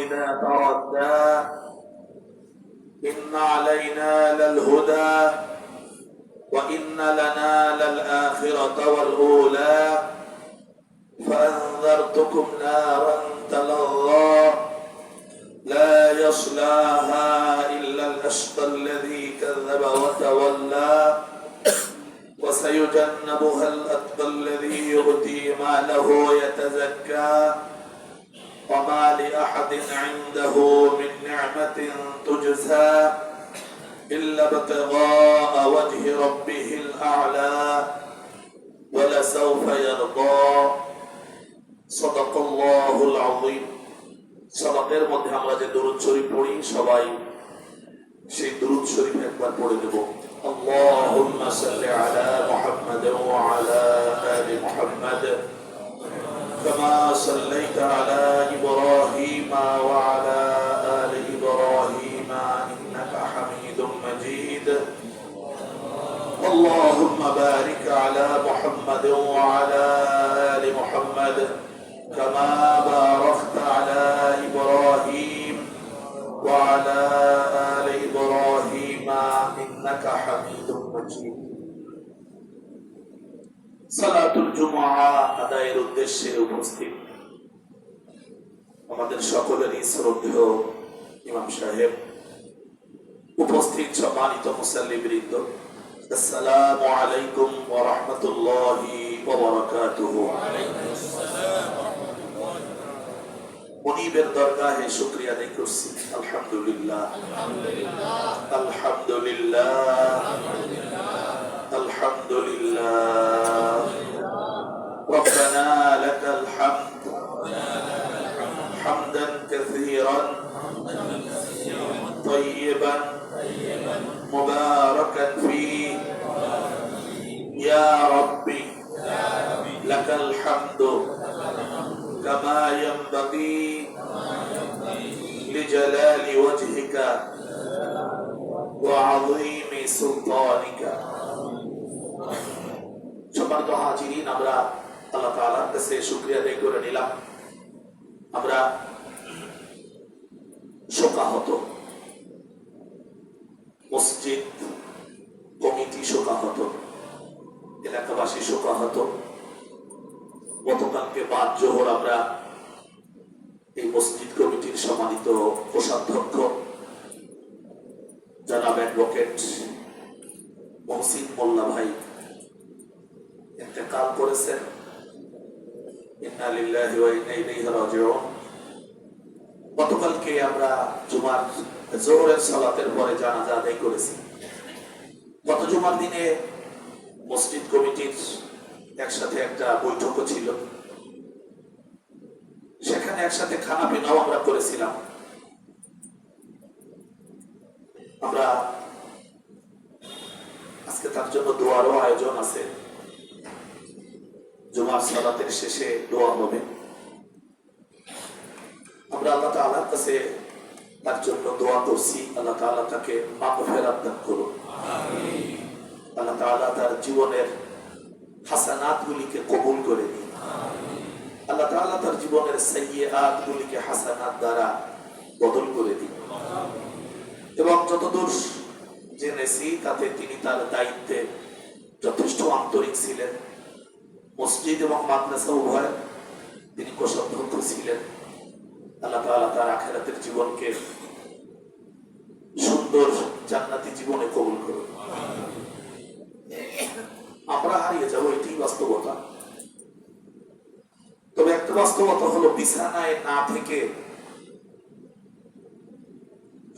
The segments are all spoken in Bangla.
إذا تردى إن علينا للهدى وإن لنا للآخرة والأولى فأنذرتكم نارا تلظى لا يصلاها إلا الأشقى الذي كذب وتولى وسيجنبها الأتقى الذي يؤتي ماله يتزكى وما لأحد عنده من نعمة تجزى إلا ابتغاء وجه ربه الأعلى ولسوف يرضى صدق الله العظيم সালাতের মধ্যে আমরা যে দরুদ শরীফ পড়ি সবাই সেই দরুদ শরীফ একবার পড়ে দেব আল্লাহুম্মা সাল্লি আলা মুহাম্মাদ ওয়া আলা আলি মুহাম্মাদ কামা সাল্লাইতা আলা ইব্রাহিম ওয়া আলা আলি ইব্রাহিম ইন্নাকা হামিদুম মাজিদ اللهم بارك على محمد وعلى آل محمد كما باركت على إبراهيم وعلى آل إبراهيم إنك حميد مجيد صلاة الجمعة আদায়ের উদ্দেশ্যে উপস্থিত আমাদের সকলেরই শ্রদ্ধেয় ইমাম সাহেব, উপস্থিত সম্মানিত মুসাল্লিবৃন্দ, আসসালামু আলাইকুম ওয়া রাহমাতুল্লাহি ওয়া বারাকাতুহু। মুনিবের দরগাহে শুকরিয়া আদায় করছি। আলহামদুলিল্লাহ আলহামদুলিল্লাহ আলহামদুলিল্লাহ রব্বানা লাকাল হামদ হামদান কাসীরান তাইয়িবান মুবারাকান ফীহি ইয়া রাব্বি লাকাল হামদু كما ينبغي لجلال وجهك وعظيم سلطانك। সম্মানিত হাজিরিন, আমরা আল্লাহ তাআলার কাছে শুকরিয়া আদায় করে নিলাম। আমরা শোকাহত, মসজিদ কমিটি শোকাহত, এলাকাবাসী শোকাহত। গতকালকে বাদ জোহর আমরা এই মসজিদ কমিটির সম্মানিত কোষাধ্যক্ষ জনাব অ্যাডভোকেট মহসিন মোল্লা ভাই ইন্তেকাল করেছেন। ইন্না লিল্লাহি ওয়া ইন্না ইলাইহি রাজিউন। গতকালকে আমরা জুমার জোহরের সালাতের পরে জানাজা আদায় করেছি। গত জুমার দিনে মসজিদ কমিটির একসাথে একটা বৈঠকও ছিল, সেখানে একসাথে খানা পিনাও আমরা করেছিলাম। আমরা আজকে তার জন্য দোয়ারও আয়োজন আছে। জুমার সালাতের শেষে দোয়া হবে। আমরা আল্লাহ তাআলার কাছে তার জন্য দোয়া করছি, আল্লাহ তাআলা তাকে মাগফিরাত দান করুন। আমিন। আল্লাহ তাআলা তার জীবনের হাসানাত গুলিকে কবুল করে নিন। আল্লাহ তাআলা তার জীবনের সাইয়্যাত গুলিকে হাসানাত দ্বারা বদল করে দিন। এবং যতদূর জেনেছি তাতে তিনি তার দায়িত্বে যথেষ্ট আন্তরিক ছিলেন। মসজিদ এবং মাদ্রাসা উভয় তিনি কোষাধ্যক্ষ ছিলেন। আল্লাহ তাআলা তার আখিরাতের জীবনকে সুন্দর জান্নাতি জীবনে কবুল করুন। আমরা হারিয়ে যাবো, এটি বাস্তবতা। তবে একটা বাস্তবতা হলো, বিছানায় না থেকে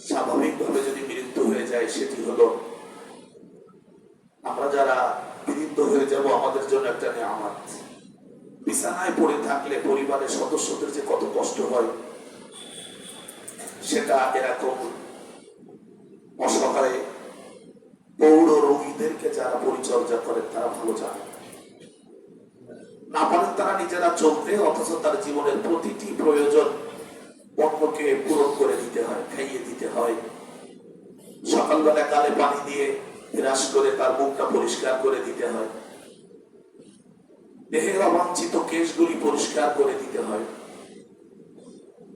স্বাভাবিকভাবে যদি মৃত্যু হয়ে যায়, সেটি হলো আমরা যারা বৃদ্ধ হয়ে যাব আমাদের জন্য একটা নিয়ামত। বিছানায় পড়ে থাকলে পরিবারের সদস্যদের যে কত কষ্ট হয় সেটা এরকম অসহায় পৌর রোগীদেরকে যারা পরিচর্যা করেন তারা ভালো জানে। না পারেন তারা নিজেরা চলতে, অথচ তার জীবনের প্রতিটি প্রয়োজন অন্যকে পূরণ করে দিতে হয়, খাইয়ে দিতে হয়। সকালবেলা গালে পানি দিয়ে বিরাস করে তার মুখটা পরিষ্কার করে দিতে হয়। দেহের অবাঞ্ছিত কেশগুলি পরিষ্কার করে দিতে হয়।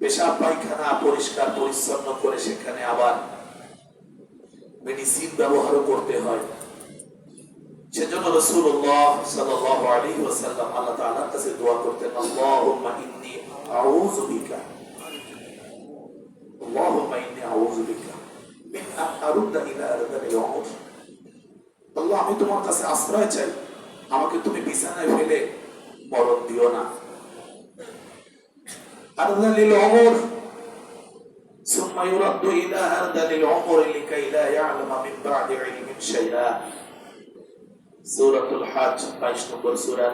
পেশাব পায়খানা পরিষ্কার পরিচ্ছন্ন করে সেখানে আবার মেডিসিন ব্যবহার করতে হয়। সেজন্য রাসূলুল্লাহ সাল্লাল্লাহু আলাইহি ওয়াসাল্লাম আল্লাহ তাআলার কাছে দোয়া করতেন, আল্লাহুম্মা ইন্নী আউযু বিকা মিন আন আরুদ্দা ইলা আরদালিল উমর। আল্লাহ, আমি তোমার কাছে আশ্রয় চাই, আমাকে তুমি বিছানায় ফেলে মরণ দিও না। আরদালিল উমর সুম্মা ইউরাদ্দু ইলা আরদালিল উমর লিকাই লা ইয়ালামা মিন বা'দি ইলমিন শাইআ। সূরাতুল হজ 22 নম্বর সূরা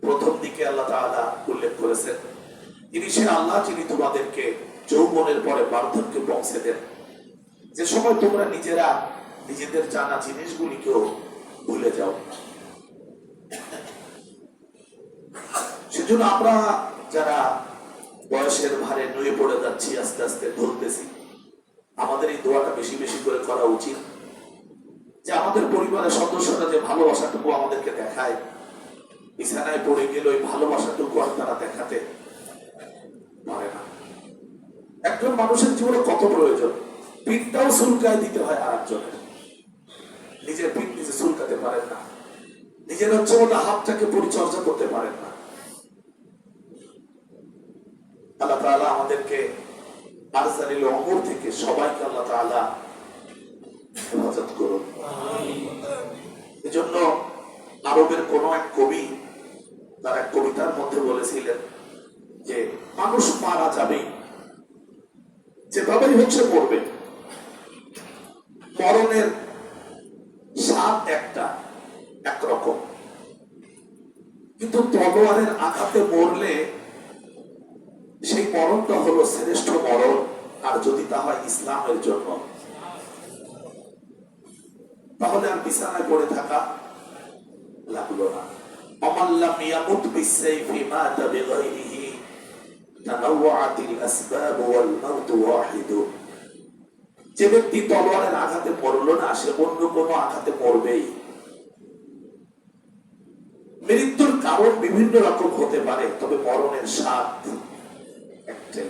প্রথম দিকে আল্লাহ তাআলা উল্লেখ করেছেন, তিনি সে আল্লাহ যিনি তোমাদেরকে যৌবনের পরে বার্ধক্যে পৌঁছে দেন, যে সময় তোমরা নিজেরা নিজেদের জানা জিনিসগুলিকেও ভুলে যাও। সেজন্য আমরা যারা বয়সের ভারে নুয়ে পড়ে যাচ্ছি, আস্তে আস্তে ধরতেছি, আমাদের এই দোয়াটা বেশি বেশি করে করা উচিত, যে আমাদের পরিবারের সদস্যরা যে ভালোবাসাটুকু আমাদেরকে দেখায়, বিছানায় পড়ে গেলে ওই ভালোবাসাটুকু আর তারা দেখাতে পারে না। একজন মানুষের জীবনে কত প্রয়োজন, পিঠটাও চুলকায় দিতে হয় আর একজনের, নিজের পিঠ নিজে চুলকাতে পারেন না, নিজের হচ্ছে ওটা হাতটাকে পরিচর্যা করতে পারেন না। আল্লাহ তাআলা আমাদেরকে আরজালিল উমর থেকে সবাইকে আল্লাহ তাআলা হেফাজত করুন। এজন্য আরবের কোন এক কবি তার এক কবিতার মধ্যে বলেছিলেন যে মানুষ মারা যাবে, যেভাবেই হচ্ছে মরবে, মরণের স্বাদ একটা একরকম, কিন্তু তলোয়ারের আঘাতে মরলে সেই মরণটা হলো শ্রেষ্ঠ মরণ, আর যদি তা হয় ইসলামের জন্য, তাহলে আর বিছানায় পড়ে থাকা লাগলো না। আমাল্লাম ইয়ামুত বিসাইফি মাতা বিগাইরিহি তানাওয়াআতিল আসবাব ওয়াল মাউত ওয়াহিদ। যে ব্যক্তি তলোয়ারের আঘাতে পড়লো না, সে অন্য কোনো আঘাতে পড়বেই। মৃত্যুর কারণ বিভিন্ন রকম হতে পারে, তবে মরণের স্বাদ একটাই।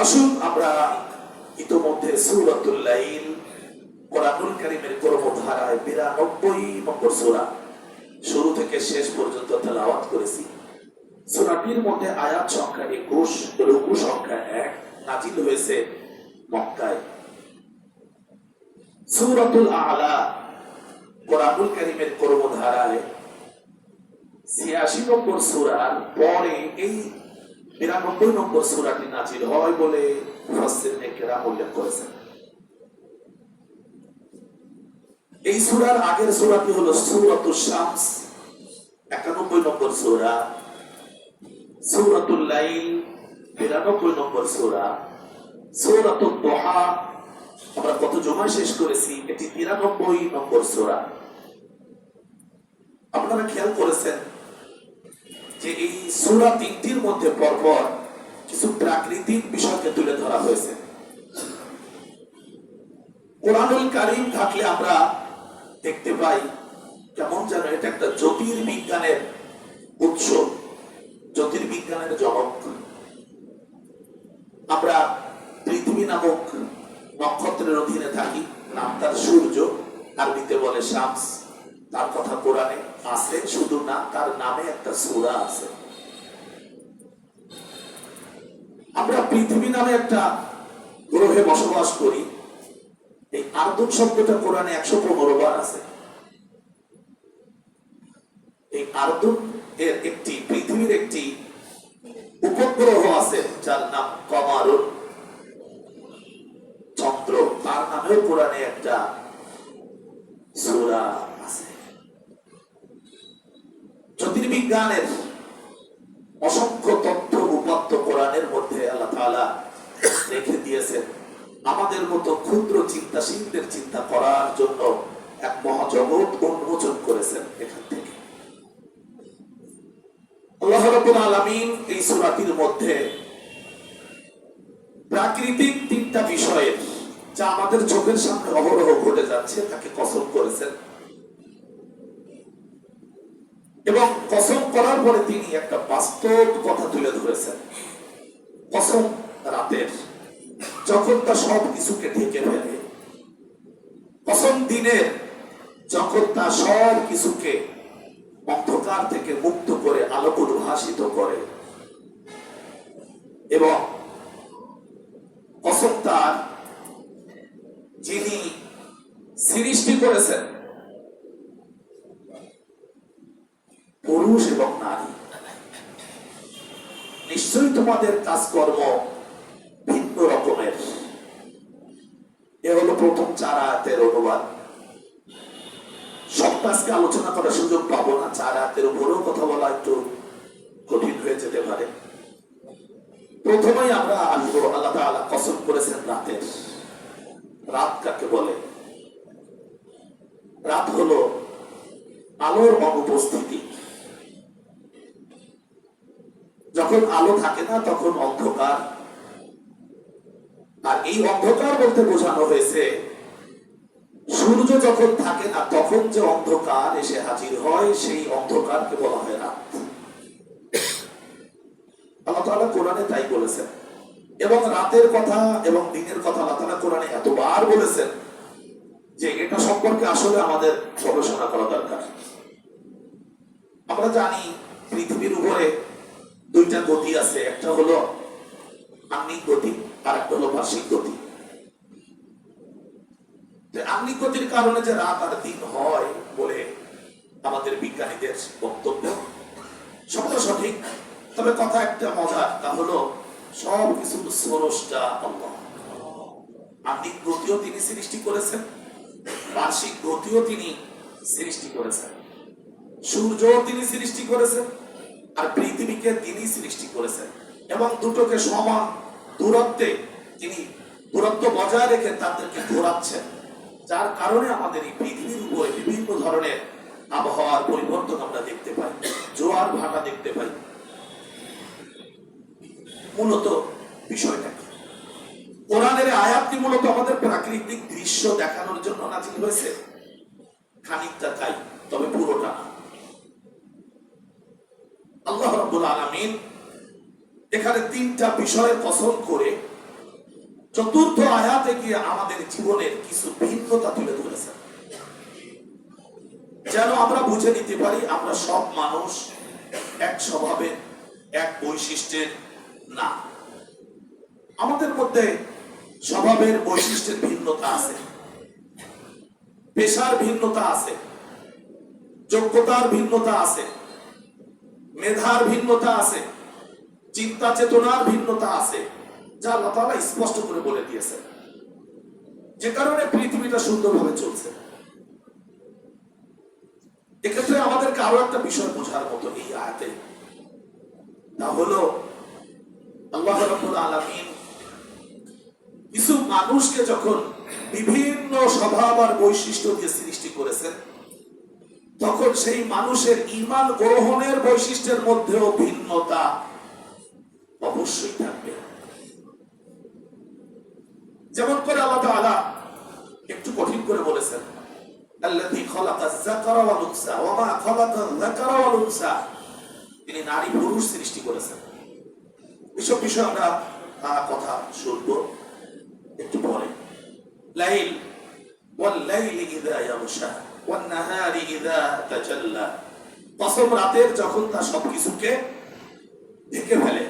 আসুন আমরা ইতোমধ্যে সূরাতুল লাইল কোরআনুল কারীমের কর্মধারায় 92 নম্বর সূরা শুরু থেকে শেষ পর্যন্ত তেলাওয়াত করেছি। সূরাটির মধ্যে আয়াত সংখ্যা 21, রুকু সংখ্যা 1, নাজিল হয়েছে মক্কায়। সূরাতুল আ'লা কোরআনুল কারীমের কর্মধারায় 86 নম্বর সূরার পরে এই 92 নম্বর সূরাটি নাজিল হয় বলে মুফাসসিরিনে কেরাম উল্লেখ করেছেন। এই সূরার আগের সূরাটি হলো সূরাতুশ শামস 91 নম্বর সূরা, সূরাতুল লাইল 92 নম্বর সূরা, সূরাতুদ দুহা আমরা কত জুমায় শেষ করেছি, এটি 93 নম্বর সূরা। আপনারা খেয়াল করেছেন যে এই সূরা তিনটির মধ্যে পরপর কিছু প্রাকৃতিক বিষয়কে তুলে ধরা হয়েছে। কোরআনুল কারীম থাকলে আমরা দেখতে পাই কেমন যেন এটা একটা জ্যোতির্বিজ্ঞানের উৎস, জ্যোতির্বিজ্ঞানের জনক। আমরা পৃথিবী নামক নক্ষত্রের অধীনে থাকি, নাম তার সূর্য, আরবিতে বলে শামস। তার কথা কোরআনে আছে, শুধু না তার নামে একটা সূরা আছে। আমরা পৃথিবী নামে একটা গ্রহে বসবাস করি। এই আরদুন শব্দটা কোরআনে 115 বার আছে। এই আরদুন এর একটি পৃথিবীর একটি উপগ্রহ আছে যার নাম কমারুন, চন্দ্র, তার নামেও কোরআনে একটা সূরা আছে। জ্যোতির্বিজ্ঞানের অসংখ্য তথ্য উপাত্ত কোরআনের মধ্যে আল্লাহ তাআলা রেখে দিয়েছেন আমাদের মতো ক্ষুদ্র চিন্তাশীলদের চিন্তা করার জন্য। এক মহাজগৎ উন্মোচন করেছেন এখান থেকে। আল্লাহ রাব্বুল আলামিন এই সূরাটির মধ্যে প্রাকৃতিক তিনটা বিষয়ের, যা আমাদের চোখের সামনে অহরহ ঘটে যাচ্ছে, তাকে কসম করেছেন। এবং কসম করার পরে তিনি একটা বাস্তব কথা তুলে ধরেছেন। কসম রাতের, যখন তা সব কিছুকে ঢেকে ফেলে। কসম দিনের, যখন তা সব কিছুকে অন্ধকার থেকে মুক্ত করে আলোক উদ্ভাসিত করে। এবং কসম তার, যিনি সৃষ্টি করেছেন পুরুষ এবং নারী। নিশ্চয়ই তোমাদের কাজকর্ম ভিন্ন রকমের। এ হলো প্রথম 4 আয়াতের অনুবাদ। সব আজকে আলোচনা করার সুযোগ পাবো না, 4 আয়াতের উপরেও কথা বলা একটু কঠিন হয়ে যেতে পারে। প্রথমেই আমরা আসবো, আল্লাহ তাআলা কসম করেছেন রাতের। রাত কাকে বলে? রাত হলো আলোর অনুপস্থিতি। যখন আলো থাকে না তখন অন্ধকার। আর এই অন্ধকার বলতে বোঝানো হয়েছে সূর্য যখন থাকে না তখন যে অন্ধকার এসে হাজির হয়, সেই অন্ধকারকে বলা হয় রাত। আল্লাহ তাআলা কোরআনে তাই বলেছেন। এবং রাতের কথা এবং দিনের কথা আল্লাহ তাআলা কোরআনে এতবার বলেছেন যে এটা সম্পর্কে আসলে আমাদের গবেষণা করা দরকার। আমরা জানি পৃথিবীর উপরে 2টা গতি আছে, একটা হলো আহ্নিক গতি আর একটা হলো বার্ষিক গতি। আহ্নিক গতির কারণে যে রাত আর দিন হয় বলে আমাদের বিজ্ঞানীদের বক্তব্য, সবটা সঠিক। তবে কথা একটা মজার, তা হলো সব কিছু স্রষ্টা আল্লাহ। আহ্নিক গতিও তিনি সৃষ্টি করেছেন, বার্ষিক গতিও তিনি সৃষ্টি করেছেন, সূর্যও তিনি সৃষ্টি করেছেন, আর পৃথিবীকে তিনি সৃষ্টি করেছেন। এবং দুটোকে সমান দূরত্বে তিনি দূরত্ব বজায় রেখে তাদেরকে ঘোরাচ্ছেন, যার কারণে আমাদের এই পৃথিবীর উপরে বিভিন্ন ধরনের আবহাওয়ার পরিবর্তন আমরা দেখতে পাই, জোয়ার ভাটা দেখতে পাই। মূলত বিষয়টা কি? কোরআনের আয়াতটি মূলত আমাদের প্রাকৃতিক দৃশ্য দেখানোর জন্য নাজিল হয়েছে, খানিকটা তাই, তবে পুরোটা না। আল্লাহ রাব্বুল আলামিন এখানে 3টা বিষয়ে কসম করে চতুর্থ আয়াতে গিয়ে আমাদের জীবনের কিছু ভিন্নতা তুলে ধরেছেন, যেন আমরা বুঝে নিতে পারি আমরা সব মানুষ এক স্বভাবের, এক বৈশিষ্ট্যের না। আমাদের মধ্যে স্বভাবের বৈশিষ্ট্যের ভিন্নতা আছে, পেশার ভিন্নতা আছে, যোগ্যতার ভিন্নতা আছে, মেধার ভিন্নতা আছে, চিন্তা চেতনার ভিন্নতা আছে, যা আল্লাহ তাআলা স্পষ্ট করে বলে দিয়েছেন, যে কারণে পৃথিবীটা সুন্দরভাবে চলছে। এক্ষেত্রে আমাদেরকে আরো একটা বিষয় বোঝার মতো এই আয়াতে, তা হলো আল্লাহ রাব্বুল আলামিন কিছু মানুষকে যখন বিভিন্ন স্বভাব আর বৈশিষ্ট্য দিয়ে সৃষ্টি করেছেন, তখন সেই মানুষের ঈমান গ্রহণের বৈশিষ্ট্যের মধ্যেও ভিন্নতা অবশ্যই থাকবে। যেমন করে আল্লাহ তাআলা একটু কঠিন করে বলেছেন, আল্লাযী খালাকায যাকারা ওয়াল উনসা ওয়া মা খালাকায যাকারা ওয়াল উনসা, তিনি নারী পুরুষ সৃষ্টি করেছেন। এসব বিষয়ে আমরা কথা শুনবো একটু পরে। লাইল ওয়াল লাইলি ইযা ইয়াগশা ওয়ান নাহারি ইযা তাজাল্লা, কসম রাতের, যখন তা সবকিছুকে ঢেকে ফেলে।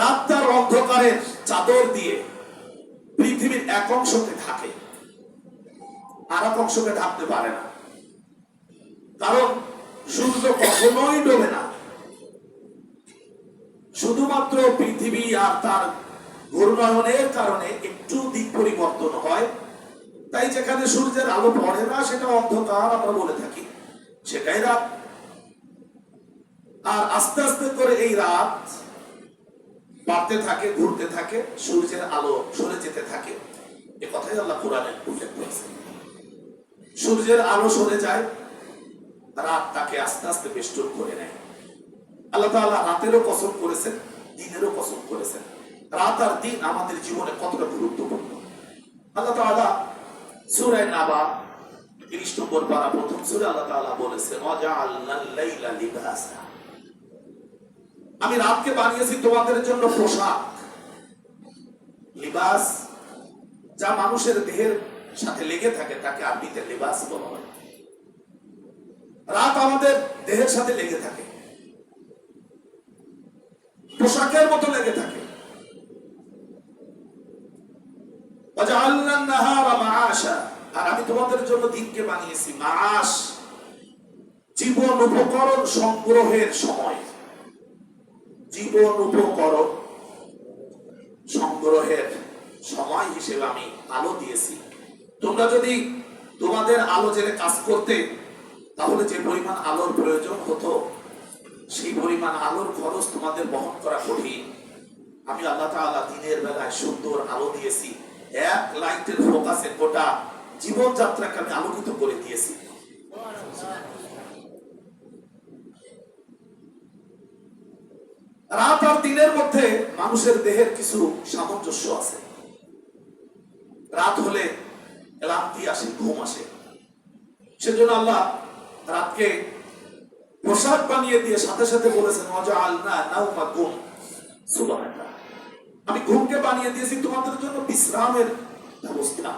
রাত তার অন্ধকারের চাদর দিয়ে পৃথিবীর এক অংশকে ঢাকে, আর এক অংশকে ঢাকতে পারে না, কারণ সূর্য কখনোই ডোবে না। শুধুমাত্র পৃথিবী আর তার ঘূর্ণায়নের কারণে একটু দিক পরিবর্তন হয়, তাই যেখানে সূর্যের আলো পড়ে না সেটা অন্ধকার আমরা বলে থাকি, সেটাই রাত। আর আস্তে আস্তে করে এই রাত বাড়তে থাকে, ঘুরতে থাকে, সূর্যের আলো সরে যেতে থাকে। এ কথাই আল্লাহ কোরআনে উল্লেখ করেছেন। সূর্যের আলো সরে যায়, রাত তাকে আস্তে আস্তে বেষ্টন করে নেয়। আল্লাহ তাআলা রাতেরও কসম করেছেন, দিনেরও কসম করেছেন। রাত আর দিন আমাদের জীবনে কতটা গুরুত্বপূর্ণ। আল্লাহ তাআলা সূরা নাবা 30 নম্বর পারা প্রথম সূরা আল্লাহ তাআলা বলেছেন ওয়াজআলনাল লাইলা লিবাসা, আমি রাতকে বানিয়েছি তোমাদের জন্য পোশাক। লিবাস যা মানুষের দেহের সাথে লেগে থাকে তাকে আরবিতে লিবাস বলা হয়। রাত আমাদের দেহের সাথে লেগে থাকে, পোশাকের মতো লেগে থাকে। ওয়াজআলনান নাহারা মাআশা, আর আমি তোমাদের জন্য দিনকে বানিয়েছি মাআশ, জীবন উপকরণ সংগ্রহের সময়। জীবন উপকরণ সংগ্রহের সময় হিসেবে আমি আলো দিয়েছি। তোমরা যদি তোমাদের আলো জেলে কাজ করতে, তাহলে যে পরিমাণ আলোর প্রয়োজন হতো সেই পরিমাণ আলোর খরচ তোমাদের বহন করা কঠিন। আমি আল্লাহ তাআলা দিনের বেলায় সুন্দর আলো দিয়েছি, এক লাইটের ফোকাসে গোটা জীবনযাত্রাকে আমি আলোকিত করে দিয়েছি। রাত আর দিনের মধ্যে মানুষের দেহের কিছু সামঞ্জস্য আছে। রাত হলে ক্লান্তি আসে, ঘুম আসে। সেজন্য আল্লাহ রাতকে পোশাক বানিয়ে দিয়ে সাথে সাথে বলেছেন ওয়াজআলনা নাওমাকুম সুবহানাল্লাহ, আমি ঘুমকে বানিয়ে দিয়েছি তোমাদের জন্য বিশ্রামের ব্যবস্থা।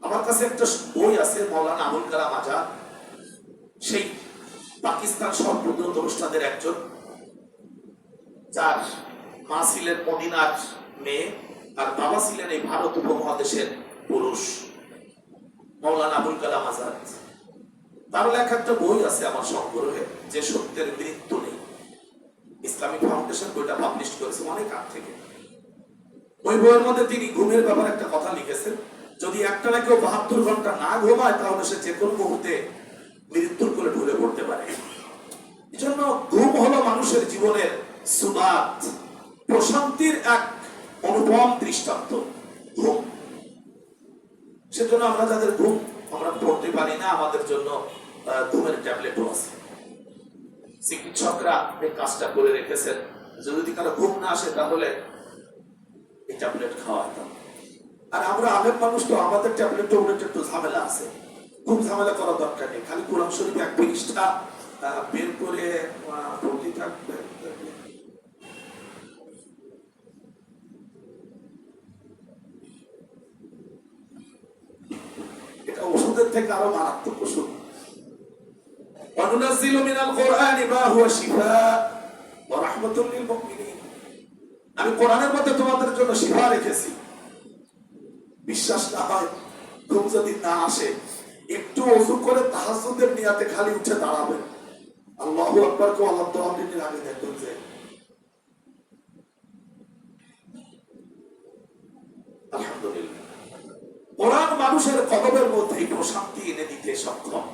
আমার কাছে একটা বই আছে মাওলানা আবুল কালাম আজাদ, সেই পাকিস্তান সর্বপ্রথম অনুষ্ঠানের একজন, যার মা ছিলেন মদিনার মেয়ে আর বাবা ছিলেন এই ভারত উপমহাদেশের পুরুষ, মাওলানা আবুল কালাম আজাদ। তার লেখা একটা বই আছে আমার সংগ্রহে, যে সত্যের মৃত্যু নেই। ইসলামিক ফাউন্ডেশন বইটা পাবলিশ করেছে অনেক আগ থেকে। ওই বইয়ের মধ্যে তিনি ঘুমের ব্যাপারে একটা কথা লিখেছেন, যদি একটানা কেউ 72 ঘন্টা না ঘুমায় তাহলে সে যে কোনো মুহূর্তে মৃত্যুর কোলে ঢলে পড়তে পারে। এই জন্য ঘুম হলো মানুষের জীবনের সুবাত, প্রশান্তির এক অনুপম দৃষ্টান্ত ঘুম। সেজন্য আমরা যাদের ঘুম আমরা পড়তে পারি না, আমাদের জন্য ঘুমের ট্যাবলেটও আছে। চিকিৎসকরা এই কাজটা করে রেখেছেন, যদি কারো ঘুম না আসে তাহলে এই ট্যাবলেট খাওয়া হতো। আর আমরা আলেম মানুষ তো, আমাদের ট্যাবলেট একটু ঝামেলা আছে। খুব ঝামেলা করার দরকার নেই, খালি কোরআন শরীফ 1 পৃষ্ঠা বের করে পড়তে থাকবে। এটা ওষুধের থেকে আরো মারাত্মক ওষুধ। ওয়ানুনাজ্জিলু মিনাল কুরআনি মা হুয়া শিফাআ ওয়া রাহমাতুল লিল মুমিনিন, আমি কোরআনের মধ্যে তোমাদের জন্য শিফা রেখেছি। বিশ্বাস না হয়, ঘুম যদি না আসে, একটু ওযু করে তাহাজ্জুদের নিয়াতে খালি উঠে দাঁড়াবেন, আল্লাহু আকবার কে আল্লাহ তাআলার আগে দেখবেন যে আলহামদুলিল্লাহ কোরআন মানুষের কদমের মধ্যে প্রশান্তি এনে দিতে সক্ষম।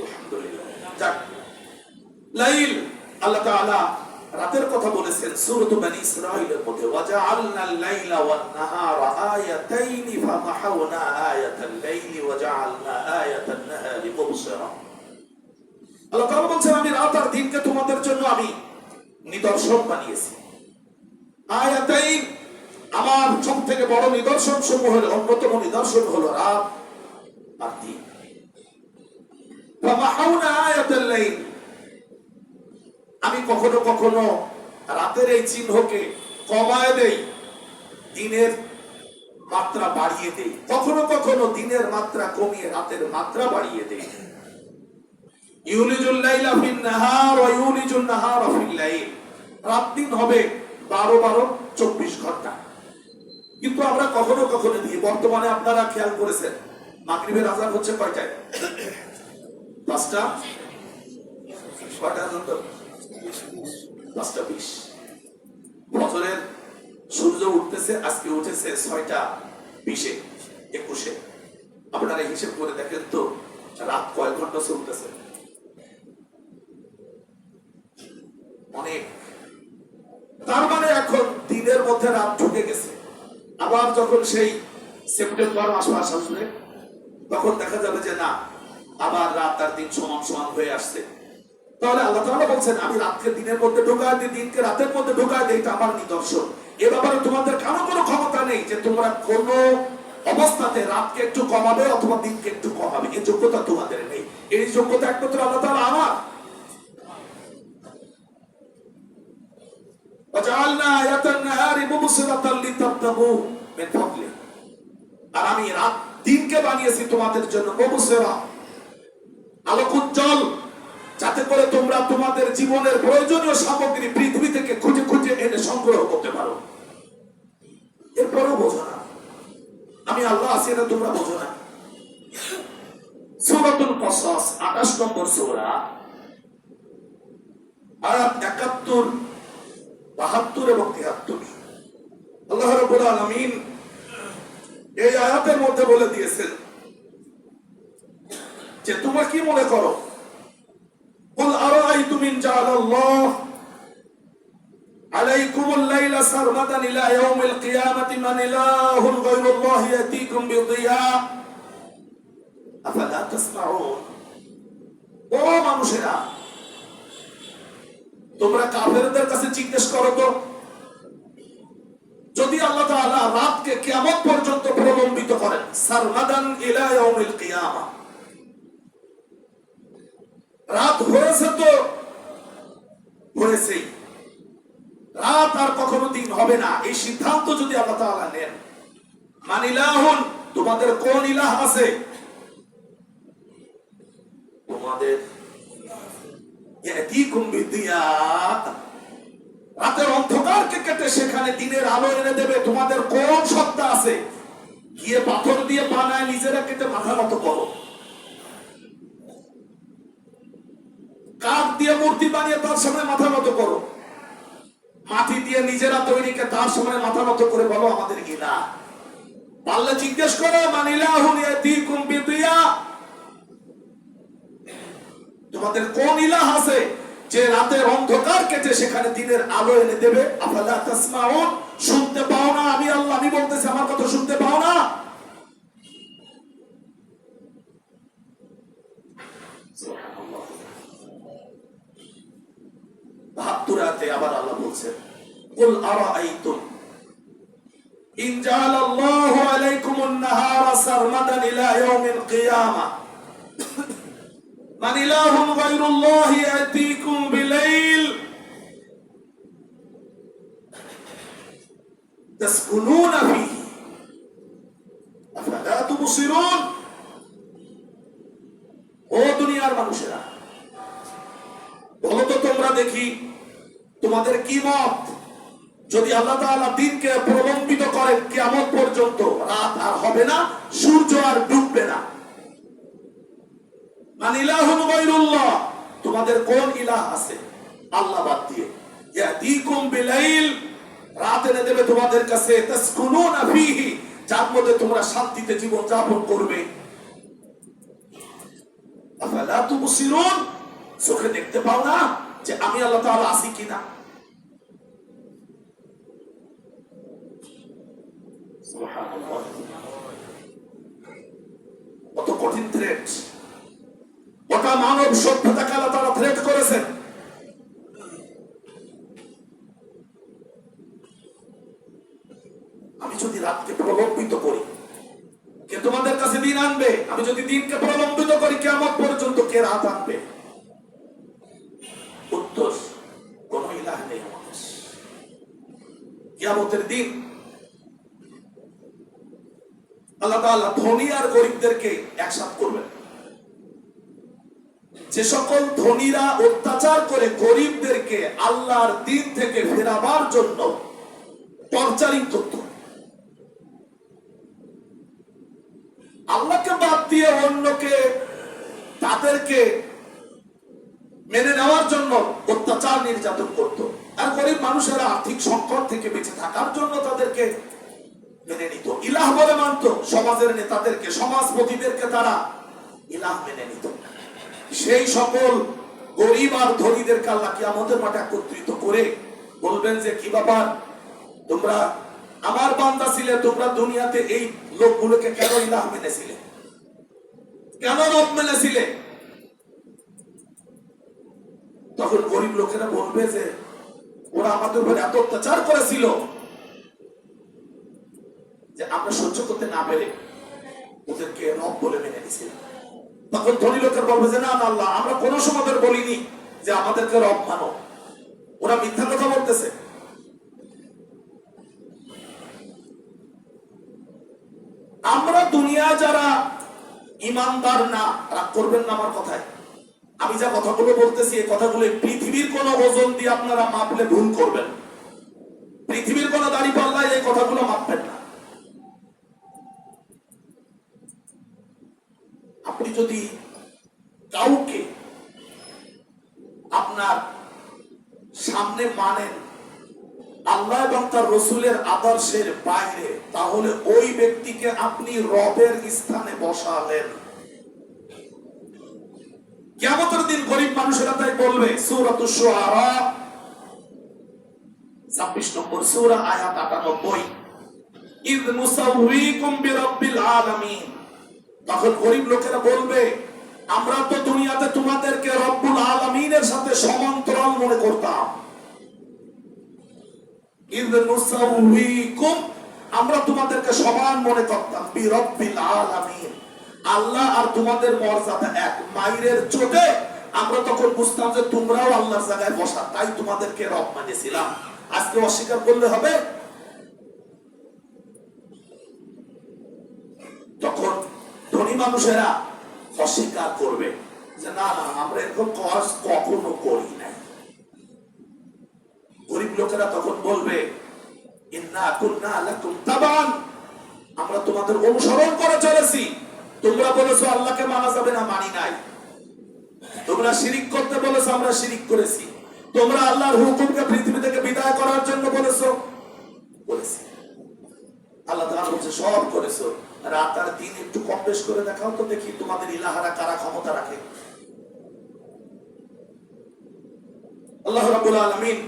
আলহামদুলিল্লাহ। যাক, লাইল, আল্লাহ তাআলা রাতের কথা বলেছেন সূরাত বনী ইসরাঈলের মধ্যে, ওয়াজআলনাল লাইলা ওয়ান নাহারা আয়াতাইনি ফামাহাওনা আয়াতাল লাইলি ওয়াজআলনা আয়াতান নাহারি মুবসিরা। আল্লাহ তাআলা বলেন আমি রাত আর দিনকে তোমাদের জন্য আমি নিদর্শন বানিয়েছি। আয়াতাইন, আমার সবথেকে বড় নিদর্শন সমূহের অন্যতম নিদর্শন হলো রাত আর দিন। ফামাহাওনা আয়াতাল লাইল, আমি কখনো কখনো রাতের এই চিহ্নকে কমায় দেই, দিনের মাত্রা বাড়িয়ে দেই, কখনো কখনো দিনের মাত্রা কমিয়ে রাতের মাত্রা বাড়িয়ে দেই। ইউলিজুল লাইলা ফিন নাহার ওয়া ইউলিজুন নাহারা ফিল লাইল, রাত দিন হবে 12-24 ঘন্টা। কিন্তু আমরা কখনো কখনো দিই, বর্তমানে আপনারা খেয়াল করেছেন মাগরিবের আযান হচ্ছে কয়টায়? 5টা 5:20। ফজরের সূর্য উঠতেছে, আজকে উঠেছে 6:20 21। আপনারা হিসেব করে দেখেন তো রাত কয় ঘন্টা চলতেছে? অনেক। তার মানে এখন দিনের মধ্যে রাত ঢুকে গেছে। আবার যখন সেই সেপ্টেম্বর মাস আসবে তখন দেখা যাবে যে না, আবার রাত আর দিন সমান সমান হয়ে আসছে। তাহলে আল্লাহ তাআলা বলছেন আমি রাতকে দিনের মধ্যে ঢুকায় দিই, দিনকে রাতের মধ্যে ঢুকায় দিই, এটা আমার নিদর্শন। এ ব্যাপারে তোমাদের কারো কোনো ক্ষমতা নেই যে তোমরা কোনো অবস্থাতে রাতকে একটু কমাবে অথবা দিনকে একটু কমাবে, এই যোগ্যতা তোমাদের নেই। এই যোগ্যতা একমাত্র আল্লাহ তাআলা আমার। وجعلنا آية النهار مبصرة لتبتغوا من فضله, আর আমি রাত দিনকে বানিয়েছি তোমাদের জন্য মুবসিরা, আলোক উজ্জ্বল, যাতে করে তোমরা তোমাদের জীবনের প্রয়োজনীয় সামগ্রী পৃথিবী থেকে খুঁজে খুঁজে এনে সংগ্রহ করতে পারো। এরপরও বোঝো না আমি আল্লাহ আছি, এটা তোমরা বোঝো না। সূরাতুল কসস 28 নম্বর সূরা, আয়াত 71, 72 এবং 73। আল্লাহ রাব্বুল আলামিন এই আয়াতের মধ্যে বলে দিয়েছেন যে তোমরা কি মনে করো, কুল আরাআইতুম ইন জাআলাল্লাহ আলাইকুমুল লাইলা সারমাদান ইলা ইয়াউমিল কিয়ামাতি মান ইলাহুন গায়রুল্লাহি ইয়াতীকুম বিদিয়া আফালা তাসমাউন। ও মানুষেরা, তোমরা কাফেরদের কাছে জিজ্ঞেস করো তো, যদি আল্লাহ তাআলা রাতকে কিয়ামত পর্যন্ত প্রলম্বিত করেন, সারমাদান ইলা ইয়াউমিল কিয়ামা, রাত হয়েছে তো হয়েছেই, রাত আর কখনো দিন হবে না, এই সিদ্ধান্ত যদি আল্লাহ তাআলা নেন, মান ইলাহুন, তোমাদের কোন ইলাহ আছে? তোমাদের ইয়াতীকুম বিদিয়া, রাতের অন্ধকারকে কেটে সেখানে দিনের আলো এনে দেবে। তোমাদের কোন সত্তা আছে? গিয়ে পাথর দিয়ে বানায় নিজেরা কেটে মাথা নত করো, কাঠ দিয়ে মূর্তি বানিয়ে তার সামনে মাথা নত করো, মাটি দিয়ে নিজেরা তৈরিকে তার সামনে মাথা নত করে বলো আমাদের ইলাহ। পারলে জিজ্ঞেস করো, মান ইলাহুন ইয়াতীকুম বিদিয়া, তোমাদের কোন ইলাহ আছে যে রাতের অন্ধকার কেটে সেখানে দিনের আলো এনে দেবে? আফালা তাসমাউন, শুনতে পাও না? আমি আল্লাহ, আমি বলতেছি, আমার কথা শুনতে পাও না? সুবহানাল্লাহ। 72 আবার আল্লাহ বলছেন, কুল আরাআইতুম ইন জাআলাল্লাহু আলাইকুমুন নাহারা সারমাদান ইলা ইয়াউমিল কিয়ামা মান ইলাহুন গায়রুল্লাহি ইয়াতীকুম বিলাইল তাসকুনুনা ফীহি আফালা তুবসিরুন। ও দুনিয়ার মানুষেরা, বলো তো তোমরা দেখি তোমাদের কি মত, যদি আল্লাহ তাআলা দিনকে প্রলম্বিত করেন কিয়ামত পর্যন্ত, রাত আর হবে না, সূর্য আর ডুববে না, মান ইলাহুন গায়রুল্লাহ, তোমাদের কোন ইলাহ আছে আল্লাহ বাদ দিয়ে? ইয়াতীকুম বিলাইল, রাত এনে দেবে তোমাদের কাছে, তাসকুনুনা ফীহি, যার মধ্যে তোমরা শান্তিতে জীবন যাপন করবে। আফালা তুবসিরুন, চোখে দেখতে পাও না যে আমি আল্লাহ তাআলা আছি কিনা? সুবহানাল্লাহ। কত কঠিন থ্রেট, গোটা মানব সভ্যতাকে আল্লাহ তাআলা থ্রেট করেছেন। আমি যদি রাতকে প্রলম্বিত করি, কে তোমাদের কাছে দিন আনবে? আমি যদি দিনকে প্রলম্বিত করি কিয়ামত পর্যন্ত, কে রাত আনবে? উত্তর, কোন ইলাহ নেই আমাদের। কিয়ামতের দিন আল্লাহ তাআলা ধনী আর গরিবদেরকে একসাথ করবেন। যে সকল ধনীরা অত্যাচার করে গরিবদেরকে আল্লাহর দিন থেকে ফেরাবার জন্য টর্চারিং করত, আল্লাহকে বাদ দিয়ে অন্যকে, তাদেরকে মেনে নেওয়ার জন্য অত্যাচার নির্যাতন করত, আর গরিব মানুষেরা আর্থিক সংকট থেকে বেঁচে থাকার জন্য তাদেরকে মেনে নিত, ইলাহ বলে মানত। সমাজের নেতাদেরকে, সমাজপতিদেরকে তারা ইলাহ মেনে নিত। সেই সকল গরিব আর ধনীদেরকে আল্লাহ কিয়ামতের মাঠে একত্রিত করে বলবেন যে, কি ব্যাপার, তোমরা আমার বান্দা ছিলে, তোমরা দুনিয়াতে এই লোকগুলোকে কেন ইলাহ মেনেছিলে, কেন রব মেনেছিলে? তখন গরিব লোকেরা বলবে যে, ওরা আমাদের উপর এত অত্যাচার করেছিল যে আমরা সহ্য করতে না পেরে ওদেরকে রব বলে মেনে নিয়েছিলাম। তখন ধনী লোকের বলবে যে না না আল্লাহ, আমরা কোনো সময় বলিনি যে আমাদেরকে রব মানো। ওরা মিথ্যা কথা বলতেছে। আমরা দুনিয়া যারা ইমানদার না, রাগ করবেন না আমার কথায়, আমি যা কথাগুলো বলতেছি এই কথাগুলো পৃথিবীর কোন ওজন দিয়ে আপনারা মাপলে ভুল করবেন। পৃথিবীর কোন দাড়ি পাল্লায় এই কথাগুলো মাপবেন না। আপনি যদি কাউকে আপনার সামনে মানেন আল্লাহ এবং তার রসুলের আদর্শের বাইরে, তাহলে ওই ব্যক্তিকে আপনি রবের স্থানে বসালেন। কিয়ামতের দিন গরিব মানুষেরা তাই বলবে, সূরাতুশ শুআরা 26 নম্বর সূরা আয়াত 98, ইয নুসাউইকুম বিরাব্বিল আলামিন। তখন গরিব লোকেরা বলবে, আমরা তো দুনিয়াতে তোমাদেরকে রব্বুল আলামিনের সাথে সমান্তরাল মনে করতাম। ইয নুসাউইকুম, আমরা তোমাদেরকে সমান মনে করতাম, বিরাব্বিল আলামিন, আল্লাহ আর তোমাদের মর্যাদা এক। মাইরের চোটে আমরা তখন বুঝতাম যে তোমরাও আল্লাহর জায়গায় বসা, তাই তোমাদেরকে রব মানেছিলাম। আজকে অস্বীকার করলে হবে? তখন ধনী মানুষেরা অস্বীকার করবে যে না না, আমরা এরকম কাজ কখনো করি নাই। গরিব লোকেরা তখন বলবে, ইন্না কুন্না লাকুম তাবান, আমরা তোমাদের অনুসরণ করে চলেছি। তোমরা বলেছো আল্লাহকে মানা যাবে না, মানি নাই। তোমরা শিরিক করতে বলেছো, আমরা শিরিক করেছি। তোমরা আল্লাহর হুকুমকে পৃথিবী থেকে বিদায় করার জন্য বলেছো, করেছি। আল্লাহ তাআলা বলছে সব করেছো, রাত আর দিন একটু কম বেশ করে দেখাও তো দেখি তোমাদের ইলাহারা কারা ক্ষমতা রাখে। আল্লাহ রাব্বুল আলামিন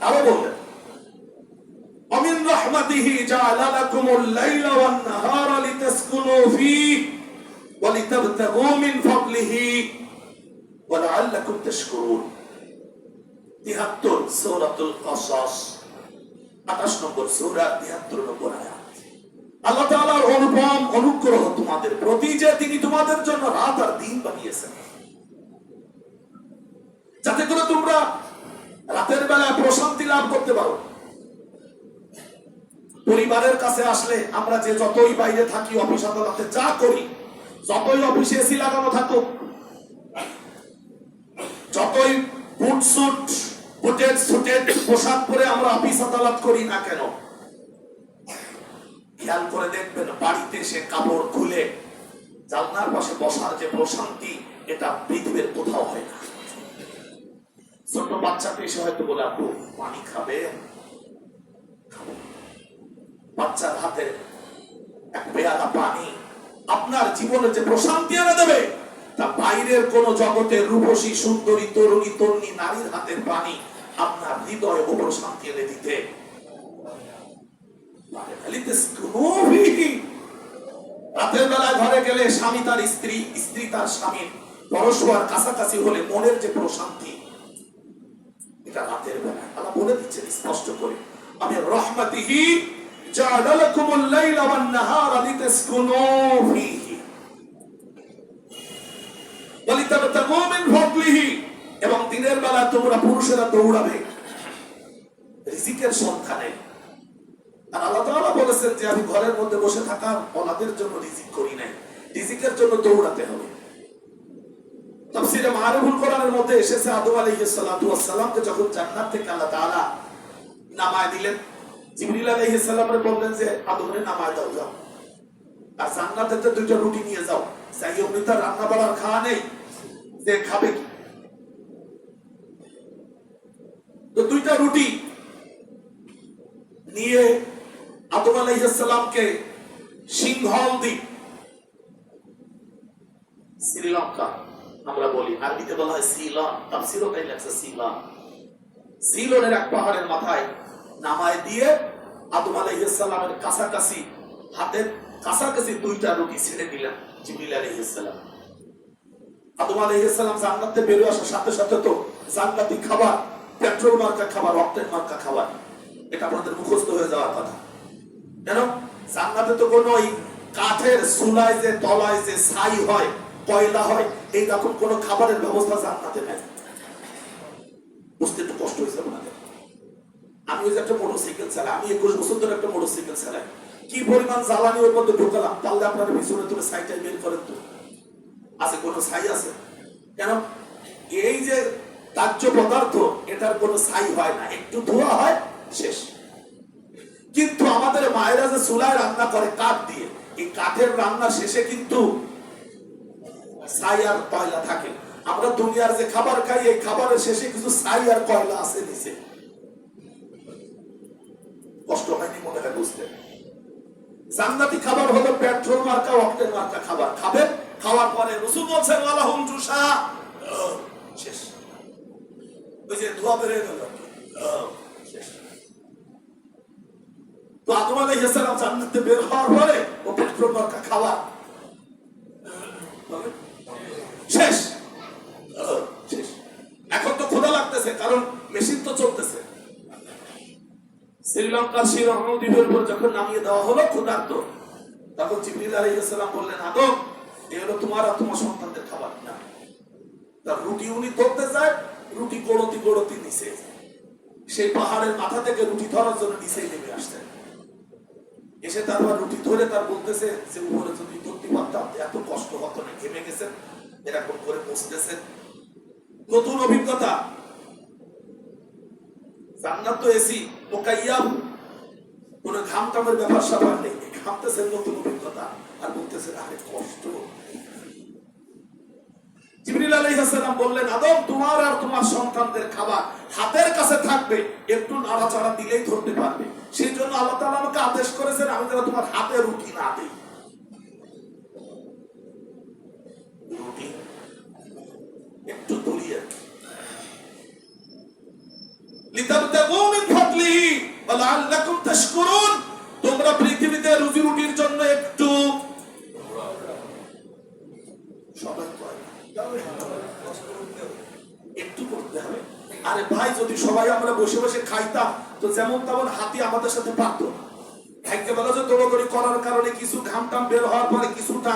আরো বললেন, ومن رحمته جعل لكم الليل والنهار لتسكنوا فيه ولتبتغوا من فضله ولعلكم تشكرون। 73 সূরাতুল কসস 28 নম্বর সূরা 73 নম্বর আয়াত। আল্লাহ তাআলার অনুপম অনুগ্রহ তোমাদের প্রতি যে তিনি তোমাদের জন্য রাত আর দিন বানিয়েছেন, যাতে করে তোমরা রাতের বেলায় প্রশান্তি লাভ করতে পারো। পরিবারের কাছে আসলে আমরা যে যতই বাইরে থাকি, অফিস আদালতে যা করি, যতই অফিসে এসি লাগানো থাকুক, যতই বুটেড পোশাক পরে আমরা অফিস আদালত করি না কেন, খেয়াল করে দেখবেন বাড়িতে সে কাপড় খুলে জানলার পাশে বসার যে প্রশান্তি, এটা পৃথিবীর কোথাও হয় না। ছোট বাচ্চাকে এসে হয়তো বলে, আপু পানি খাবে, বাচ্চার হাতে এক পেয়ালা পানি আপনার জীবনে যে প্রশান্তি এনে দেবে, তা বাইরের কোন জগতে রূপসী সুন্দরী তরুণী তরুণী নারীর হাতের পানি আপনার হৃদয়ে প্রশান্তি এনে দিতে। রাতের বেলায় ঘরে গেলে স্বামী তার স্ত্রী, স্ত্রী তার স্বামীর পরস্পর কাছাকাছি হলে মনের যে প্রশান্তি, এটা রাতের বেলায় আল্লাহ বলে দিচ্ছেন স্পষ্ট করে, আমি রহমাতিহি জাআলা লাকুমুল লাইলা ওয়ান নাহারা লিতাসকুনু ফীহি ওয়া লিতাবতাগু মিন ফাদলিহি। এবং দিনের বেলা তোমরা পুরুষেরা দৌড়াবে রিজিকের সন্ধানে। আর আল্লাহ তাআলা বলেছেন যে আমি ঘরের মধ্যে বসে থাকা ওনাদের জন্য রিজিক করি নাই, রিজিকের জন্য দৌড়াতে হবে। তাফসীরে মারিফুল কোরআনের মধ্যে এসেছে, আদম আলাইহিস সালাতু ওয়াস সালামকে যখন জান্নাত থেকে আল্লাহ তাআলা নামায় দিলেন, জিবরিল আলাইহিস সালামকে বললেন যে আদমরে নামায় দাও, যাও আর জান্নাতে তো দুইটা রুটি নিয়ে যাও। যাই হোক, তার রান্না বাড়ার খাওয়া নেই, যে খাবে কি? তো দুইটা রুটি নিয়ে আদম আলাইহিস সালামকে সিংহল দ্বীপ, শ্রীলঙ্কা আমরা বলি, আরবিতে বলা হয় সিলন, তাফসীরও তাই লেখা সিলন, সিলনের এক পাহাড়ের মাথায় নামায় দিয়ে আদম আলাইহিস সালামের কাছাকাছি, হাতের কাছাকাছি দুইটা রুটি ছেড়ে দিলেন জিবরিল আলাইহিস সালাম। আদম আলাইহিস সালাম জান্নাতে বেরিয়ে আসার সাথে সাথে তো জান্নাতি খাবার, পেট্রোল মার্কা খাবার, অক্টেন মার্কা খাবার, এটা আপনাদের মুখস্থ হয়ে যাওয়ার কথা। কেন? জান্নাতে তো কোনো ওই কাঠের চুলায় যে তলায় যে ছাই হয়, কয়লা হয়, এই রকম কোনো খাবারের ব্যবস্থা জান্নাতে নাই। বুঝতে একটু কষ্ট হয়েছে আপনাদের। আমি ওই যে একটা মোটরসাইকেল চালাই, আমি 21 বছর ধরে একটা মোটরসাইকেল চালাই, কি পরিমাণ জ্বালানি ওর মধ্যে ঢোকালাম, তাহলে আপনারা পিছনে তুলে ছাইটাই বের করেন তো, আছে কোনো ছাই আছে? কেন? এই যে তাজ্য পদার্থ, এটার কোনো ছাই হয় না, একটু ধোয়া হয়, শেষ। কিন্তু আমাদের মায়েরা যে চুলায় রান্না করে কাঠ দিয়ে, এই কাঠের রান্না শেষে কিন্তু ছাই আর কয়লা থাকে। আমরা দুনিয়ার যে খাবার খাই, এই খাবারের শেষে কিছু ছাই আর কয়লা আছে নিচে। কষ্ট হয়নি মনে হয় বুঝতে? জান্নাতি খাবার হলো পেট্রোল মার্কা, অক্টেন মার্কা খাবার। খাবেন, খাওয়ার পরে রাসূল বলেন ওয়ালাহুম জুসা, শেষ। ওই যে ধোয়া বের হয়ে গেল, শেষ। তো আদম আলাইহিস সালাম জান্নাতে বের হওয়ার পরে ও পেট্রোল মার্কা খাবার শেষ, শেষ। এখন তো ক্ষুধা লাগতেছে, কারণ মেশিন তো চলতেছে। শ্রীলঙ্কার শিরোহণ দ্বীপের উপর যখন নামিয়ে দেওয়া হলো ক্ষুধার্ত, তখন জিবরিল আলাইহিস সালাম বললেন, আদম, এই হলো তোমার আর তোমার সন্তানদের খাবার। না, তার রুটি উনি ধরতে যায়, রুটি গড়তি গড়তি নিচে, সেই পাহাড়ের মাথা থেকে রুটি ধরার জন্য নিচে নেমে আসতেন। এসে তারপর রুটি ধরে তার বলতেছে যে উপরে যদি ধরতে পারতাম এত কষ্ট হতো না। ঘেমে গেছেন, এরকম করে বসতেছেন। নতুন অভিজ্ঞতা। জান্নাত তো এসি মুকাইয়াব, কোনো ঘাম টামের ব্যাপার স্যাপার নেই, ঘামতেছেন, নতুন অভিজ্ঞতা, আর বলতেছেন আরে কষ্ট। জিবরিল আলাইহিস সালাম বললেন, আদম, তোমার আর তোমার সন্তানদের খাবার হাতের কাছে থাকবে, একটু নাড়াচাড়া দিলেই ধরতে পারবে। সেই জন্য আল্লাহ তাআলা আমাকে আদেশ করেছেন আমি যেন তোমার হাতে রুটি না দিই। রুটি একটু দলিয়ে লিতাবতাগু মিন ফাদলিহি ওয়া লাআল্লাকুম তাশকুরুন, তোমরা পৃথিবীতে রুজি রুটির জন্য একটু সবাই একটু করতে হবে। আরে ভাই, যদি সবাই আমরা বসে বসে খাইতাম তো যেমন তেমন হাতি আমাদের সাথে পারত না। ভাগ্যে বলা যে দৌড়াদৌড়ি করার কারণে কিছু ঘাম টাম বের হওয়ার পরে কিছুটা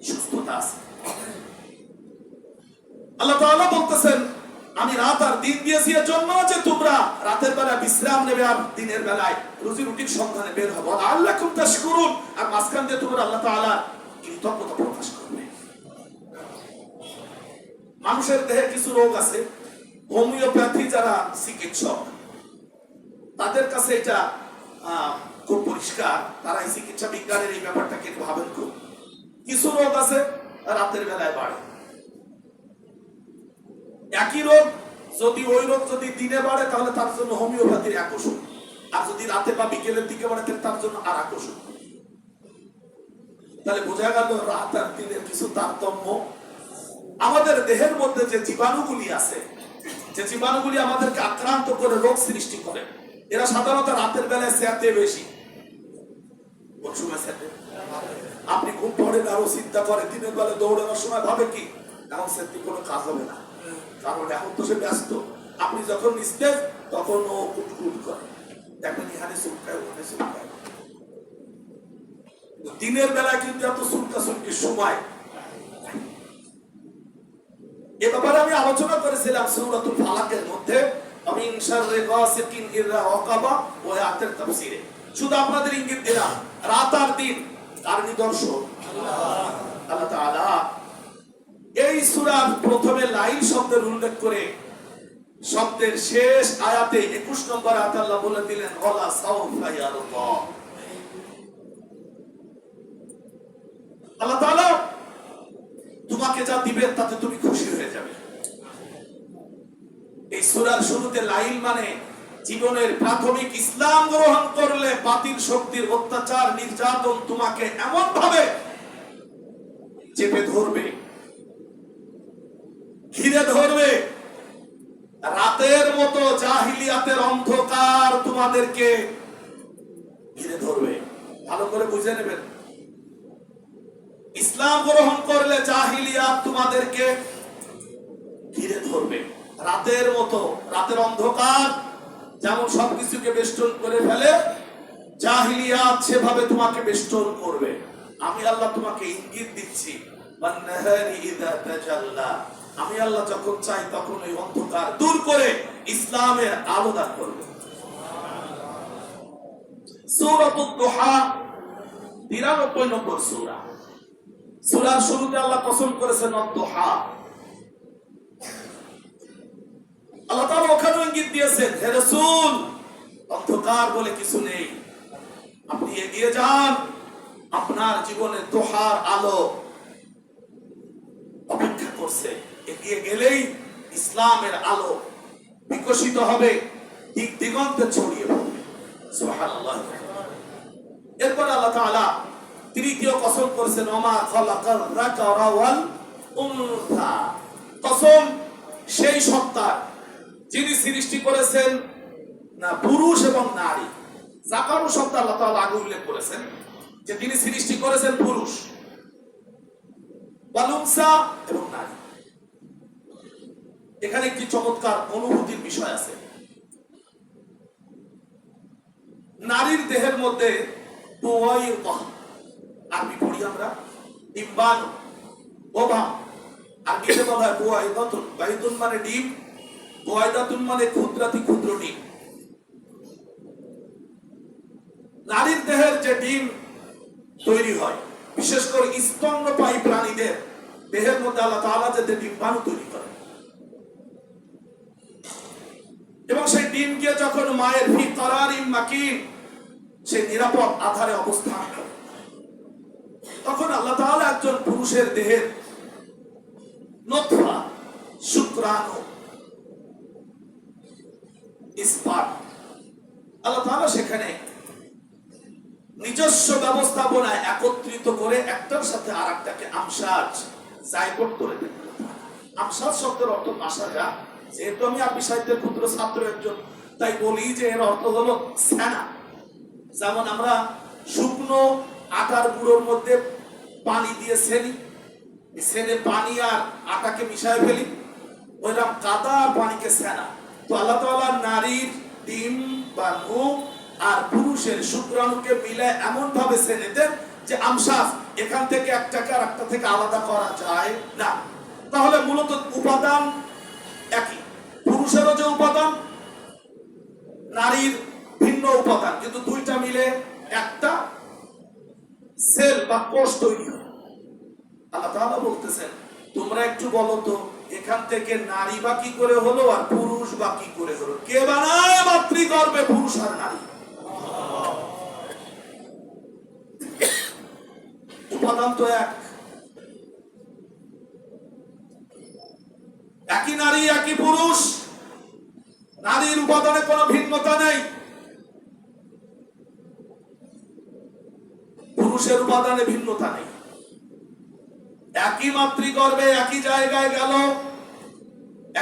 সুস্থতা আছে। আল্লাহ তাআলা বলতেছেন, আমি রাত আর দিন দিয়েছি এর জন্য যে তোমরা রাতের বেলা বিশ্রাম নেবে আর দিনের বেলায় রুজি রুটির সন্ধানে বের হবে। আল্লাহকুম তাশকুরুন, আর মাঝখান দিয়ে তোমরা আল্লাহ তাআলা কৃতজ্ঞতা প্রকাশ করবে। মানুষের দেহে কিছু রোগ আছে, হোমিওপ্যাথি যারা চিকিৎসক তাদের কাছে এটা খুব পরিষ্কার, তারা এই চিকিৎসা বিজ্ঞানের এই ব্যাপারটাকে ভাবেন খুব। কিছু রোগ আছে রাতের বেলায় বাড়ে, একই রোগ যদি ওই রোগ যদি দিনে বাড়ে তাহলে তার জন্য হোমিওপ্যাথির এক ওষুধ, আর যদি রাতে বা বিকেলের দিকে বাড়ে তার জন্য আর এক ওষুধ। তাহলে বোঝা গেল রাত আর দিনের কিছু তারতম্য। আমাদের দেহের মধ্যে যে জীবাণুগুলি আছে, যে জীবাণুগুলি আমাদেরকে আক্রান্ত করে রোগ সৃষ্টি করে, এরা সাধারণত রাতের বেলায় স্যাঁতে বেশি। কোন সময় স্যাঁতে? আপনি ঘুম পড়েন আরো চিন্তা করে, দিনের বেলা দৌড়ানোর সময় ভাবে কি এখন স্যাঁতে কোনো কাজ হবে না, কারণ এখন তো সে ব্যস্ত। আপনি যখন নিস্তেজ তখন ও কুটকুট করে, দেখবেন এখানে চুলকায় ওখানে চুলকায়। দিনের বেলায় কিন্তু এত চুলকা চুলকির সময়। এ ব্যাপারে আমি আলোচনা করেছিলাম সূরাতুল ফালাকের মধ্যে, মিন শাররি গাসিকিন ইযা ওয়াকাবা ওয়া আয়াতের তাফসীরে। শুধু আপনাদের ইঙ্গিত দিলাম, রাত আর দিন কার নিদর্শন? আল্লাহ তাআলা এই সূরার প্রথমে লাইল শব্দের উল্লেখ করে শব্দের শেষ আয়াতে 21 নম্বর আয়াতে আল্লাহ বলে দিলেন, ওয়ালা সাউফা ইয়ারদা। আল্লাহ তাআলা তোমাকে যা দিবেন তাতে তুমি খুশি হয়ে যাবে। এই সূরার শুরুতে লাইল মানে জীবনের প্রাথমিক ইসলাম গ্রহণ করলে বাতিল শক্তির অত্যাচার নির্যাতন তোমাকে এমন ভাবে চেপে ধরবে, ঘিরে ধরবে, রাতের মতো জাহিলিয়াতের অন্ধকার তোমাদেরকে ঘিরে ধরবে। ভালো করে বুঝে নেবেন, ইসলাম গ্রহণ করলে জাহিলিয়াত তোমাদেরকে ঘিরে ধরবে রাতের মতো। রাতের অন্ধকার যেমন সবকিছুকে বেষ্টন করে ফেলে, জাহিলিয়াত সেভাবে তোমাকে বেষ্টন করবে। আমি আল্লাহ তোমাকে ইঙ্গিত দিচ্ছি, ওয়ান-নাহারি ইযা তাজাল্লা, আমি আল্লাহ যখন চাই তখন ওই অন্ধকার দূর করে ইসলামের আলো দান করব। সূরাতুদ দুহা 93 নম্বর সূরা। সূরার শুরুতে আল্লাহ কসম করেছেন অদ-দুহা। আল্লাহ তাআলা ওখানে ইঙ্গিত দিয়েছেন, হে রাসূল, অন্ধকার বলে কিছু নেই, আপনি এগিয়ে যান, আপনার জীবনে দুহার আলো অপেক্ষা করছে। এগিয়ে গেলেই ইসলামের আলো বিকশিত হবে, দিক দিগন্তে ছড়িয়ে পড়বে। সুবহানাল্লাহ। এরপর আল্লাহ তাআলা তৃতীয় কসম করেছেন, ওমা খালাকার যাকারা ওয়াল উনসা, কসম সেই সত্তার যিনি সৃষ্টি করেছেন না পুরুষ এবং নারী। যাকারু শব্দ আল্লাহ তাআলা আগে উল্লেখ করেছেন যে তিনি সৃষ্টি করেছেন পুরুষ, ওয়াল উনসা এবং নারী। এখানে একটি চমৎকার অনুভূতির বিষয় আছে। নারীর দেহের মধ্যে বুওয়াইদা, আরবি পড়ি আমরা ডিম্বাণু, ওভা, আরবিতে বলা হয় বুওয়াইদাতুন। বাইদুন মানে ডিম, বুওয়াইদাতুন মানে ক্ষুদ্রাতি ক্ষুদ্র ডিম। নারীর দেহের যে ডিম তৈরি হয়, বিশেষ করে স্তন্যপায়ী প্রাণীদের দেহের মধ্যে আল্লাহ তাআলা যে ডিম্বাণু তৈরি করেন, এবং সেই ডিম গিয়ে যখন মায়ের ফি কারারিন মাকিন, সে নিরাপদ আধারে অবস্থান করে, তখন আল্লাহ তাআলা একজন পুরুষের দেহের নতফা, শুক্রাণু, ইস্পাত, আল্লাহ তাআলা সেখানে নিজস্ব ব্যবস্থাপনায় একত্রিত করে একটার সাথে আরেকটাকে আমসাজ, জাইগোট করে দেন। আমসাজ শব্দের অর্থ মাসাজা। যেহেতু আমি আরবি সাহিত্যের ক্ষুদ্র ছাত্র একজন, তাই বলি যে এর অর্থ হলো সেনা। যেমন আমরা শুকনো আটার গুঁড়োর মধ্যে পানি দিয়ে সেনে পানি আর আটাকে মিশায় ফেলি, ওইরকম কাদা আর পানিকে সেনা। তো আল্লাহ তাআলা নারীর ডিম বা মুখ আর পুরুষের শুক্রাণুকে মিলে এমন ভাবে সেনে দেন যে আমসাজ, এখান থেকে একটাকে আর একটা থেকে আলাদা করা যায় না। তাহলে মূলত উপাদান একই, পুরুষেরও যে উপাদান, নারীর ভিন্ন উপাদান, কিন্তু দুইটা মিলে একটা সেল বা কোষ তৈরি হয়। আল্লাহ তাআলা বলতেছেন, তোমরা একটু বলো তো, এখান থেকে নারী বা কি করে হলো আর পুরুষ বা কি করে হলো? কে বানায় মাতৃগর্ভে পুরুষ আর নারী? উপাদান তো এক, একই নারী একই পুরুষ, নারীর উপাদানে কোনো ভিন্নতা নেই, পুরুষের উপাদানে ভিন্নতা নেই। একই মাতৃগর্ভে একই জায়গায় গেল,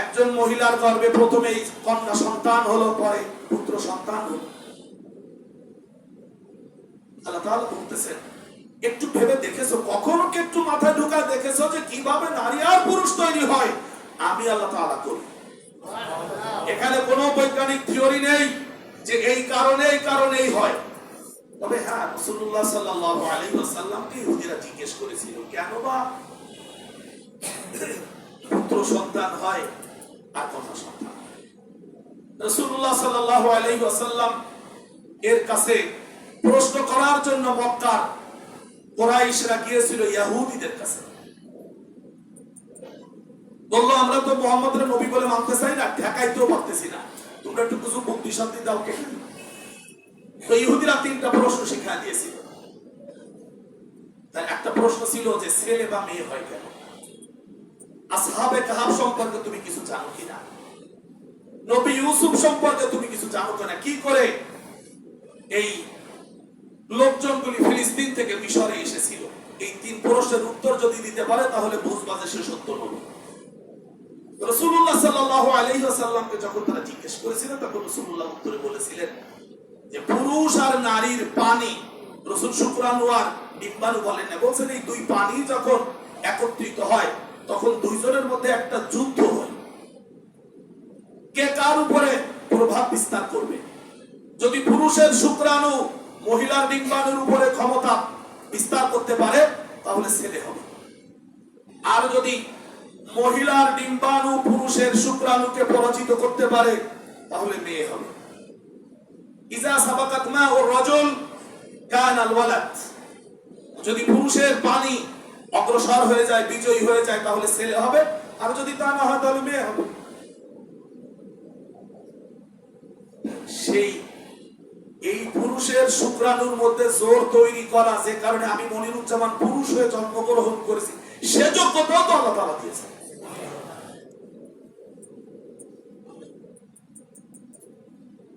একজন মহিলার গর্ভে প্রথমেই কন্যা সন্তান হলো, পরে পুত্র সন্তান হলো। আল্লাহ তাআলা বলতেছেন, একটু ভেবে দেখেছো, কখনো কি একটু মাথায় ঢুকায় দেখেছো যে কিভাবে নারী আর পুরুষ তৈরি হয়? আমি আল্লাহ তাআলা করি। এখানে কোনো বৈজ্ঞানিক থিওরি নেই যে এই কারণেই হয়। তবে হ্যাঁ, রাসূলুল্লাহ সাল্লাল্লাহু আলাইহি ওয়াসাল্লামকে ইহুদিরা জিজ্ঞেস করেছিল, কেন বা পুত্র সন্তান হয় আর কন্যা সন্তান? রাসূলুল্লাহ সাল্লাল্লাহু আলাইহি ওয়াসাল্লাম এর কাছে প্রশ্ন করার জন্য মক্কার কুরাইশরা গিয়েছিল ইহুদিদের কাছে। বলল, আমরা তো মুহাম্মদের নবী বলে মানতে চাই না, ঠেকাইতেও পারতেছি না, তোমরা একটু কিছু বুদ্ধি শান্তি দাও কে। তো ইহুদিরা তিনটা প্রশ্ন শিখিয়ে দিয়েছিল। তার একটা প্রশ্ন ছিল যে ছেলে বা মেয়ে হয় কেন? আসহাবে কাহাফ সম্পর্কে তুমি কিছু জানো কিনা? নবী ইউসুফ সম্পর্কে তুমি কিছু জানো কিনা? কি করে এই লোকজনগুলি ফিলিস্তিন থেকে মিশরে এসেছিল? এই তিন প্রশ্নের উত্তর যদি দিতে পারে তাহলে বুঝবা যে সে সত্য নবী। রাসূলুল্লাহ সাল্লাল্লাহু আলাইহি ওয়াসাল্লামকে যখন তারা জিজ্ঞেস করেছিলেন, তখন রাসূলুল্লাহ উত্তরে বলেছিলেন যে পুরুষ আর নারীর পানি, রাসূল শুক্রাণু আর ডিম্বাণু বলেন না, বলছেন এই দুই পানি যখন একত্রিত হয় তখন দুইজনের মধ্যে একটা যুদ্ধ হয়, কে কার উপরে প্রভাব বিস্তার করবে। যদি পুরুষের শুক্রাণু মহিলার ডিম্বাণুর উপরে ক্ষমতা বিস্তার করতে পারে তাহলে ছেলে হবে। আর যদি মহিলার ডিম্বাণু পুরুষের শুক্রাণুকে পরাজিত করতে পারে তাহলে মেয়ে হবে। ইজা সাবাকাত মা ও রাজুল কানাল ওয়ালাদ, যদি পুরুষের পানি অগ্রসর হয়ে যায়, বিজয়ী হয়ে যায়, তাহলে ছেলে হবে। আর যদি তা না হয় তাহলে মেয়ে হবে। এই পুরুষের শুক্রাণুর মধ্যে জোর তৈরি করা, যে কারণে আমি মনিরুজ্জামান পুরুষ হয়ে জন্মগ্রহণ করেছি, সে যোগ্যতাও তো আল্লাহ তাআলা দিয়েছে।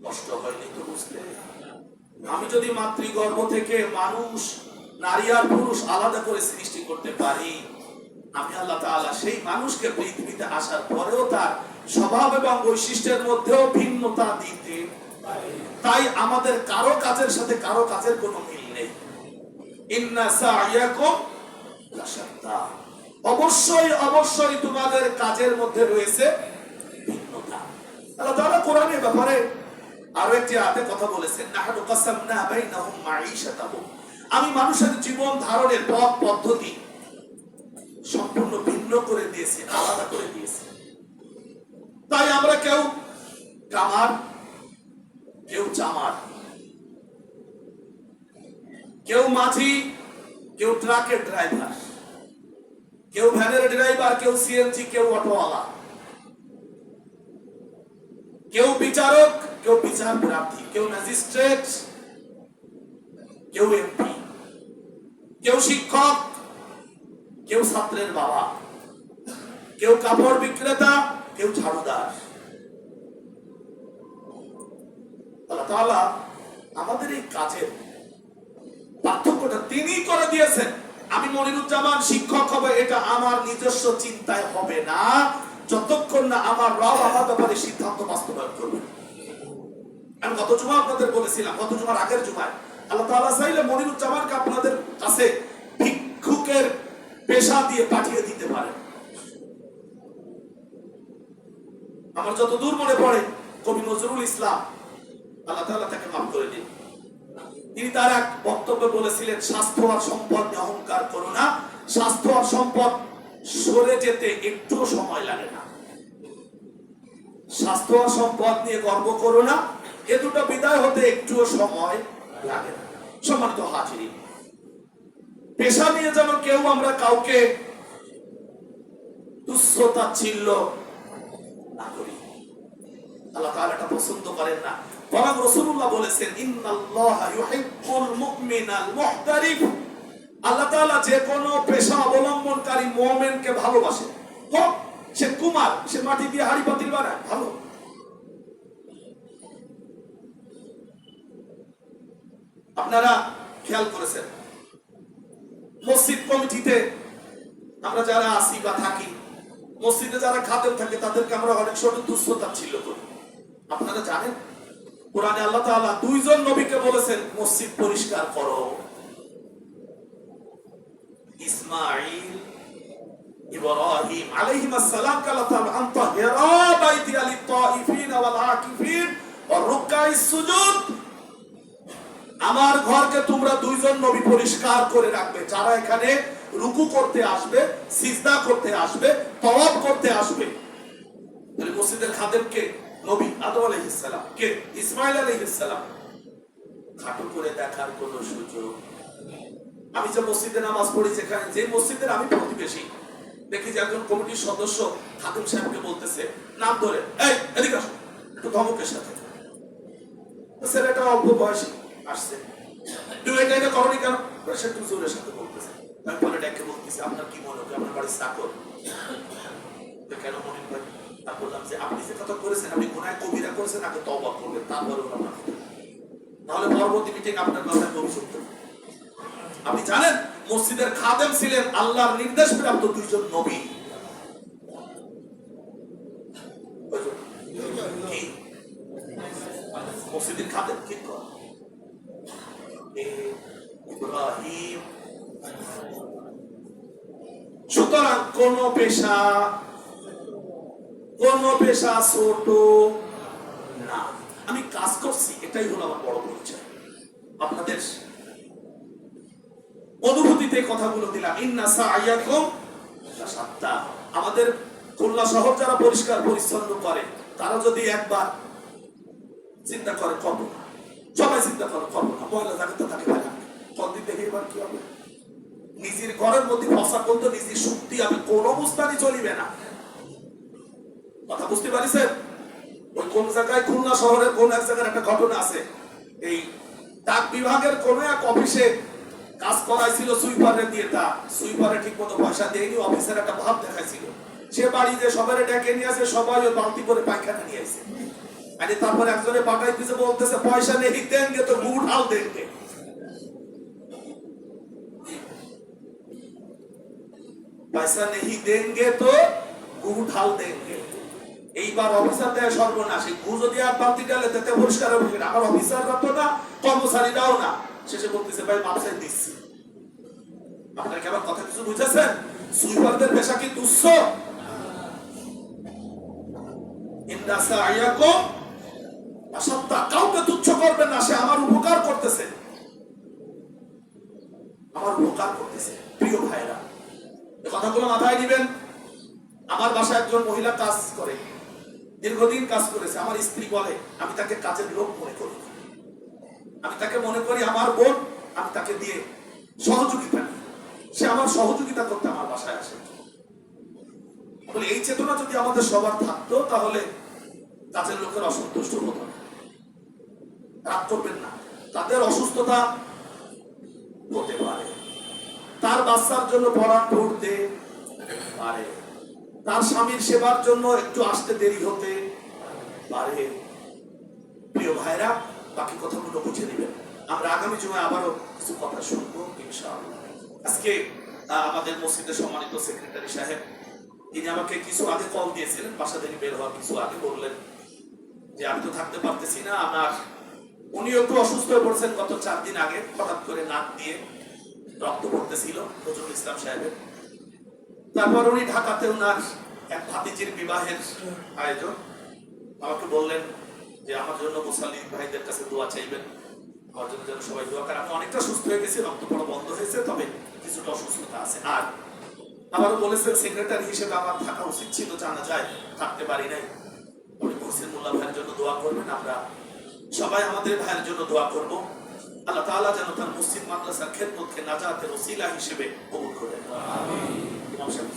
কষ্ট হয়নি তো বুঝতে? আমি যদি মাতৃগর্ভ থেকে মানুষ, নারী আর পুরুষ আলাদা করে সৃষ্টি করতে পারি, আমি আল্লাহ তাআলা সেই মানুষকে পৃথিবীতে আসার পরেও তার স্বভাব এবং বৈশিষ্ট্যের মধ্যেও ভিন্নতা দিতে পারি। তাই আমাদের কারো কাজের সাথে কারো কাজের কোনো মিল নেই। ইন্না সা'য়াকুম লাশাত্তা, অবশ্যই অবশ্যই তোমাদের কাজের মধ্যে রয়েছে ভিন্নতা। আল্লাহ তাআলা কোরআনের ব্যাপারে আরো একটি আয়াতে কথা বলেছেন, নাহনু কাসামনা বাইনাহুম মাঈশাতাহুম, আমি মানুষের জীবন ধারণের পথ পদ্ধতি সম্পূর্ণ ভিন্ন করে দিয়েছি, আলাদা করে দিয়েছি। তাই আমরা কেউ কামার, কেউ চামার, কেউ মাঝি, কেউ ট্রাকের ড্রাইভার, কেউ ভ্যানের ড্রাইভার, কেউ সিএনজি, কেউ অটোওয়ালা, কেউ বিচারক, কেউ বিচার প্রার্থী, কেউ ম্যাজিস্ট্রেট, কেউ এমপি, কেউ শিক্ষক, কেউ ছাত্রের বাবা, কেউ কাপড় বিক্রেতা, কেউ ঝাড়ুদার। আল্লাহ তাআলা আমাদের এই কাজের পার্থক্যটা তিনি করে দিয়েছেন। আমি মনিরুজ্জামান শিক্ষক হবে, এটা আমার নিজস্ব চিন্তায় হবে না যতক্ষণ না আমার রব আমার ব্যাপারে সিদ্ধান্ত বাস্তবায়ন করবেন। আমি গত জুমা আপনাদের বলেছিলাম, গত জুমার আগের জুমায়, আল্লাহ তাআলা চাইলে মনিরুজ্জামানকে আপনাদের কাছে ভিক্ষুকের পেশা দিয়ে পাঠিয়ে দিতে পারেন। আমার যত দূর মনে পড়ে, কবি নজরুল ইসলাম, আল্লাহ তাআলা তাকে মাফ করে দিন, তিনি তার এক বক্তব্যে বলেছিলেন, স্বাস্থ্য আর সম্পদ নিয়ে অহংকার করো না, স্বাস্থ্য আর সম্পদ সরে যেতে একটু সময় লাগে না। স্বাস্থ্য আর সম্পদ নিয়ে গর্ব করো না, এ দুটো বিদায় হতে একটুও সময় লাগে না। সম্মানিত হাজিরিন, পেশা নিয়ে যেন কেউ আমরা কাউকে তুচ্ছ-তাচ্ছিল্য না করি, আল্লাহ তাআলা এটা পছন্দ করেন না। বরং রাসূলুল্লাহ বলেছেন, ইন্নাল্লাহা ইউহিব্বুল মুমিনাল মুহতারিফ, আল্লাহ তাআলা যে কোনো পেশা অবলম্বনকারী মুমিনকে ভালোবাসেন। হোক সে কুমার, সে মাটি দিয়ে হাড়ি পাতিল বানায়, ভালো। আপনারা খেয়াল করেছেন, মসজিদ কমিটিতে আমরা যারা আসি বা থাকি, মসজিদে যারা খাদেম থাকে, তাদেরকে আমরা অনেক সময় তুচ্ছ-তাচ্ছিল্য করি। আপনারা জানেন, কোরআনে আল্লাহ তাআলা দুইজন নবীকে বলেছেন মসজিদ পরিষ্কার করো। ইসমাঈল, ইব্রাহিম আলাইহিস সালাম কে আল্লাহ তাআলা আনতাহিরা বাইতি লিত-তাইফিন ওয়াল আকিফিন ওয়া রুকআইস সুজুদ, আমার ঘরকে তোমরা দুইজন নবী পরিষ্কার করে রাখবে, যারা এখানে রুকু করতে আসবে, সিজদা করতে আসবে, তাওয়াফ করতে আসবে। তাহলে মসজিদের খাদেম কে? নবী আদম আলাইহিস সালাম। কে? ইসমাঈল আলাইহিস সালাম। খাটো করে দেখার কোনো সুযোগ। আমি যে মসজিদে নামাজ পড়ি, যেখানে যে মসজিদের আমি প্রতিবেশী, দেখি যে একজন কমিটির সদস্য খাদেম সাহেবকে বলতেছে নাম ধরে, এই এদিকে আসো, একটু ধমকের সাথে। ছেলেটা অল্প বয়সী আসছে, তুমি এটা করনি কেন? সে একটু জোরের সাথে বলতেছে। আমি পরে ডেকে বলতেছি, আপনার কি মনে হয় আপনার বাড়ির চাকর? কেন মনে হয়? তা বললাম যে আপনি যে কথা করেছেন, আপনি গুনায় কবিরা করেছেন, আগে তওবা করবেন, তারপরে ওরা নাহলে পরবর্তী মিটিং আপনার কথায় অভিযুক্ত। আপনি জানেন মসজিদের খাদেম ছিলেন আল্লাহর নির্দেশ প্রাপ্ত দুইজন নবী। মসজিদের খাদেম ঠিক কর, ইব্রাহিম। সুতরাং কোন পেশা ছোট না। আমি কাজ করছি, এটাই হলো আমার বড় পরিচয়। আপনাদের অনুভূতিতে কথাগুলো দিলাম। ইন্না সাআয়াকুম লাশাত্তা। আমাদের খুলনা শহর যারা পরিষ্কার পরিচ্ছন্ন করে তারা যদি একবার চিন্তা করে করবো না, সবাই চিন্তা করে করবো না, মহিলা থাকে তো থাকে কতদিন দেখে এবার কি হবে। নিজের ঘরের মধ্যে ফসা করতে নিজের শক্তি আমি কোন অবস্থানই চলিবে না। কথা বুঝতে পারিছেন? ওই কোন জায়গায় খুলনা শহরের কোন এক জায়গার একটা ঘটনা আছে। এই ডাক বিভাগের কোন এক অফিসে কাজ করাইছিল সুইপারে দিয়ে, তা সুইপারে ঠিক মতো পয়সা দেয়নি। অফিসের একটা ভাব দেখাইছিল, সে বাড়ি যে সবাই ডেকে নিয়ে আসে, সবাই ওই বালতি করে পায়খানা নিয়ে আসে। আর তারপরে একজনে পাঠাই দিয়েছে, বলতেছে পয়সা নেই দেনগে তো গু ঢাল দেনগে। পয়সা নেই দেনগে তো গু ঢাল দেনগে। এইবার অফিসার দেয় সর্বনাশ, গু যদি আর বালতি ডালে তাতে পরিষ্কার হবে। আমার অফিসাররা তো না, কর্মচারীরাও না। শেষে বলতেছে ভাই মাপসাই দিচ্ছি। আপনার কি আমার কথা কিছু বুঝেছেন? সুইপারদের পেশা কি তুচ্ছ? ইন্না সাআয়াকুম লাশাত্তা। কাউকে তুচ্ছ করবেন না, সে আমার উপকার করতেছে, আমার উপকার করতেছে। প্রিয় ভাইরা, এই কথাগুলো মাথায় দিবেন। আমার বাসায় একজন মহিলা কাজ করে, দীর্ঘদিন কাজ করেছে। আমার স্ত্রী বলে আমি তাকে কাজের লোক মনে করি, আমি তাকে মনে করি আমার বোন, আমি তাকে দিয়ে সহযোগিতা নিই, সে আমার সহযোগিতা করতে আমার বাসায় আসে। বলে এই চেতনা যদি আমাদের সবার থাকতো তাহলে কাজের লোকের অসন্তুষ্ট হতো না। রাগ করবেন না, তাদের অসুস্থতা হতে পারে, তার বাচ্চার জন্য পড়ান পড়তে পারে, তার স্বামীর সেবার জন্য একটু আসতে দেরি হতে পারে। প্রিয় ভাইরা, বাকি কথাগুলো বুঝে নেবেন। আমরা আগামী জুমায় আবারও কিছু কথা শুনবো ইনশাআল্লাহ। আজকে আমাদের মসজিদের সম্মানিত সেক্রেটারি সাহেব, তিনি আমাকে কিছু আগে কল দিয়েছিলেন, বাসা থেকে বের হওয়ার কিছু আগে বললেন যে আমি তো থাকতে পারতেছি না। আমার উনি একটু অসুস্থ হয়ে পড়ছেন গত 4 দিন আগে, হঠাৎ করে নাক দিয়ে রক্ত পড়তেছিল নজরুল ইসলাম সাহেবের। তারপর উনি ঢাকাতে ওনার এক ভাতিজির বিবাহের আয়োজন, আমাকে বললেন যে আমার জন্য মুসাল্লি ভাইদের কাছে দোয়া চাইবেন, আমার জন্য যেন সবাই দোয়া করে। আমি অনেকটা সুস্থ হয়ে গেছি, রক্ত পড়া বন্ধ হয়েছে, তবে কিছুটা অসুস্থতা আছে। আর আমারও বলেছেন সেক্রেটারি হিসেবে আমার থাকা উচিত ছিল, জানা যায় থাকতে পারি নাই। উনি বলছেন মোল্লা ভাইয়ের জন্য দোয়া করবেন, আমরা সবাই আমাদের ভাইয়ের জন্য দোয়া করব। আল্লাহ তাআলা যেন তার মসজিদ মাদ্রাসার খেদমতকে নাজাতের ওসিলা হিসেবে কবুল করেন। আমিন। ইমাম সাহেব